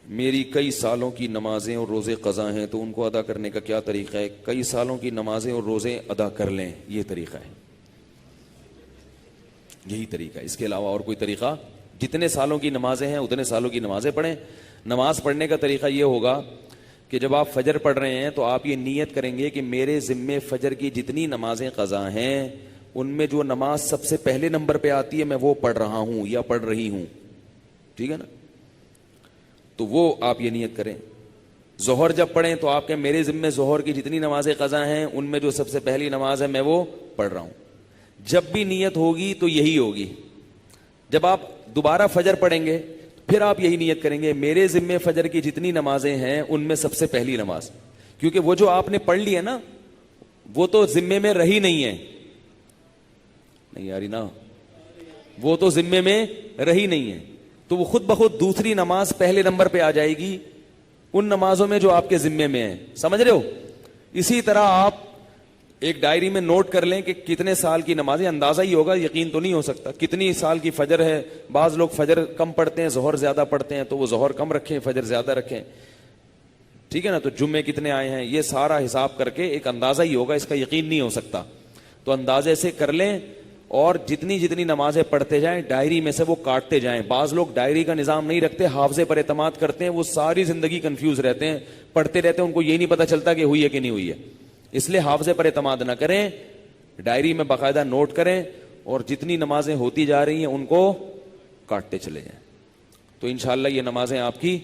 میری کئی سالوں کی نمازیں اور روزے قضا ہیں تو ان کو ادا کرنے کا کیا طریقہ ہے؟ کئی سالوں کی نمازیں اور روزے ادا کر لیں، یہ طریقہ ہے، یہی طریقہ ہے، اس کے علاوہ اور کوئی طریقہ؟ جتنے سالوں کی نمازیں ہیں اتنے سالوں کی نمازیں پڑھیں۔ نماز پڑھنے کا طریقہ یہ ہوگا کہ جب آپ فجر پڑھ رہے ہیں تو آپ یہ نیت کریں گے کہ میرے ذمے فجر کی جتنی نمازیں قضا ہیں ان میں جو نماز سب سے پہلے نمبر پہ آتی ہے میں وہ پڑھ رہا ہوں یا پڑھ رہی ہوں، ٹھیک ہے نا؟ تو وہ آپ یہ نیت کریں۔ ظہر جب پڑھیں تو آپ کہیں میرے ذمے ظہر کی جتنی نمازیں قضا ہیں ان میں جو سب سے پہلی نماز ہے میں وہ پڑھ رہا ہوں۔ جب بھی نیت ہوگی تو یہی ہوگی۔ جب آپ دوبارہ فجر پڑھیں گے پھر آپ یہی نیت کریں گے میرے ذمے فجر کی جتنی نمازیں ہیں ان میں سب سے پہلی نماز، کیونکہ وہ جو آپ نے پڑھ لی ہے نا وہ تو ذمے میں رہی نہیں ہے، نہیں یاری نا، وہ تو ذمے میں رہی نہیں ہے، تو وہ خود بخود دوسری نماز پہلے نمبر پہ آ جائے گی ان نمازوں میں جو آپ کے ذمے میں ہیں، سمجھ رہے ہو؟ اسی طرح آپ ایک ڈائری میں نوٹ کر لیں کہ کتنے سال کی نمازیں، اندازہ ہی ہوگا، یقین تو نہیں ہو سکتا، کتنی سال کی فجر ہے۔ بعض لوگ فجر کم پڑھتے ہیں ظہر زیادہ پڑھتے ہیں تو وہ ظہر کم رکھیں فجر زیادہ رکھیں، ٹھیک ہے نا؟ تو جمعے کتنے آئے ہیں یہ سارا حساب کر کے ایک اندازہ ہی ہوگا، اس کا یقین نہیں ہو سکتا، تو اندازے سے کر لیں اور جتنی جتنی نمازیں پڑھتے جائیں ڈائری میں سے وہ کاٹتے جائیں۔ بعض لوگ ڈائری کا نظام نہیں رکھتے، حافظے پر اعتماد کرتے ہیں، وہ ساری زندگی کنفیوز رہتے ہیں، پڑھتے رہتے ہیں، ان کو یہ نہیں پتا چلتا کہ ہوئی ہے کہ نہیں ہوئی ہے۔ اس لیے حافظے پر اعتماد نہ کریں، ڈائری میں باقاعدہ نوٹ کریں اور جتنی نمازیں ہوتی جا رہی ہیں ان کو کاٹتے چلے جائیں، تو انشاءاللہ یہ نمازیں آپ کی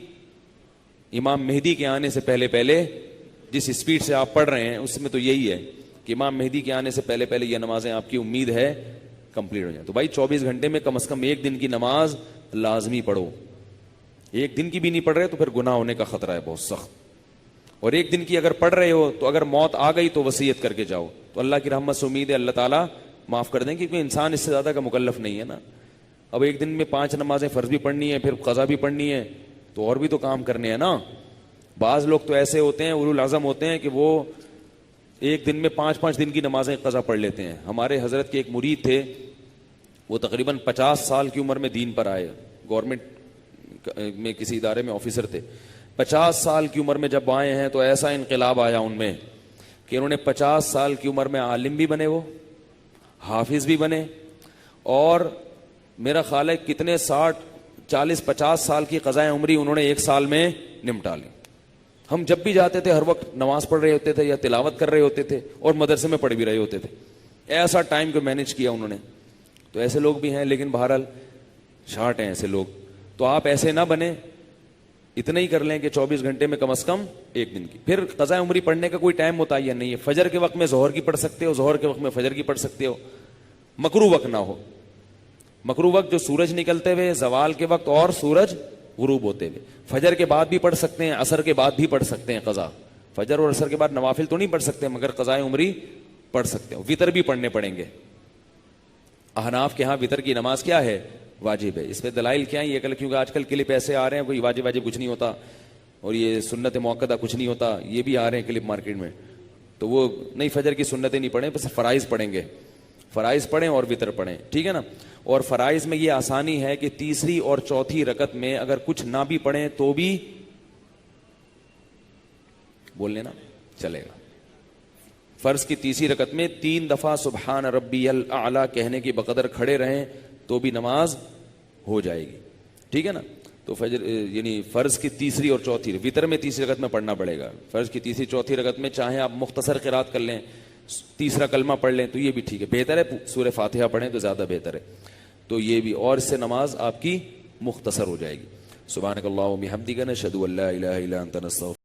امام مہدی کے آنے سے پہلے پہلے، جس اسپیڈ سے آپ پڑھ رہے ہیں اس میں تو یہی ہے کہ امام مہدی کے آنے سے پہلے پہلے یہ نمازیں آپ کی امید ہے کمپلیٹ ہو جائیں۔ تو بھائی 24 گھنٹے میں کم از کم ایک دن کی نماز لازمی پڑھو، ایک دن کی بھی نہیں پڑھ رہے تو پھر گناہ ہونے کا خطرہ ہے بہت سخت، اور ایک دن کی اگر پڑھ رہے ہو تو اگر موت آ گئی تو وصیت کر کے جاؤ، تو اللہ کی رحمت سے امید ہے اللہ تعالیٰ معاف کر دیں، کیونکہ انسان اس سے زیادہ کا مکلف نہیں ہے نا۔ اب ایک دن میں 5 نمازیں فرض بھی پڑھنی ہے پھر قضا بھی پڑھنی ہے تو اور بھی تو کام کرنے ہیں نا۔ بعض لوگ تو ایسے ہوتے ہیں اولو العزم ہوتے ہیں کہ وہ ایک دن میں 5 دن کی نمازیں قضا پڑھ لیتے ہیں۔ ہمارے حضرت کے ایک مرید تھے، وہ تقریباً 50 سال کی عمر میں دین پر آئے، گورنمنٹ میں کسی ادارے میں آفیسر تھے۔ 50 سال کی عمر میں جب آئے ہیں تو ایسا انقلاب آیا ان میں کہ انہوں نے 50 سال کی عمر میں عالم بھی بنے، وہ حافظ بھی بنے، اور میرا خیال ہے کتنے 40-50 سال کی قضائے عمری انہوں نے ایک سال میں نمٹا لی۔ ہم جب بھی جاتے تھے ہر وقت نماز پڑھ رہے ہوتے تھے یا تلاوت کر رہے ہوتے تھے اور مدرسے میں پڑھ بھی رہے ہوتے تھے، ایسا ٹائم کو مینج کیا انہوں نے۔ تو ایسے لوگ بھی ہیں، لیکن بہرحال شارٹ ہیں ایسے لوگ، تو آپ ایسے نہ بنیں، اتنا ہی کر لیں کہ 24 گھنٹے میں کم از کم ایک دن کی۔ پھر قضاء عمری پڑھنے کا کوئی ٹائم متعین نہیں ہے، فجر کے وقت میں ظہر کی پڑھ سکتے ہو، ظہر کے وقت میں فجر کی پڑھ سکتے ہو، مکروہ وقت نہ ہو۔ مکروہ وقت جو سورج نکلتے ہوئے، زوال کے وقت اور سورج غروب ہوتے ہوئے، فجر کے بعد بھی پڑھ سکتے ہیں، عصر کے بعد بھی پڑھ سکتے ہیں قضا۔ فجر اور عصر کے بعد نوافل تو نہیں پڑھ سکتے مگر قضاء عمری پڑھ سکتے ہو، وطر بھی پڑھنے پڑیں گے۔ احناف کے ہاں وطر کی نماز کیا ہے؟ واجب ہے۔ اس پہ دلائل کیا ہیں یہ کل، کیونکہ آج کل کلپ ایسے آ رہے ہیں کوئی واجب کچھ نہیں ہوتا اور یہ سنت موقدہ کچھ نہیں ہوتا، یہ بھی آ رہے ہیں کلپ مارکیٹ میں، تو وہ نہیں، فجر کی سنتیں نہیں پڑھیں، بس فرائض پڑھیں گے، فرائض پڑھیں اور وطر پڑھیں، ٹھیک ہے نا؟ اور فرائض میں یہ آسانی ہے کہ تیسری اور چوتھی رکعت میں اگر کچھ نہ بھی پڑھیں تو بھی بول لینا چلے گا۔ فرض کی تیسری رکعت میں 3 دفعہ سبحان ربی الاعلی کہنے کی بقدر کھڑے رہیں تو بھی نماز ہو جائے گی، ٹھیک ہے نا؟ تو فجر یعنی فرض کی تیسری اور چوتھی، وطر میں تیسری رکعت میں پڑھنا پڑے گا، فرض کی تیسری چوتھی رکعت میں چاہیں آپ مختصر قرات کر لیں، تیسرا کلمہ پڑھ لیں تو یہ بھی ٹھیک ہے، بہتر ہے سورہ فاتحہ پڑھیں تو زیادہ بہتر ہے، تو یہ بھی، اور اس سے نماز آپ کی مختصر ہو جائے گی۔ سبحانک اللہم و بحمدک، نشہد ان لا الہ الا انت، نستغفرک۔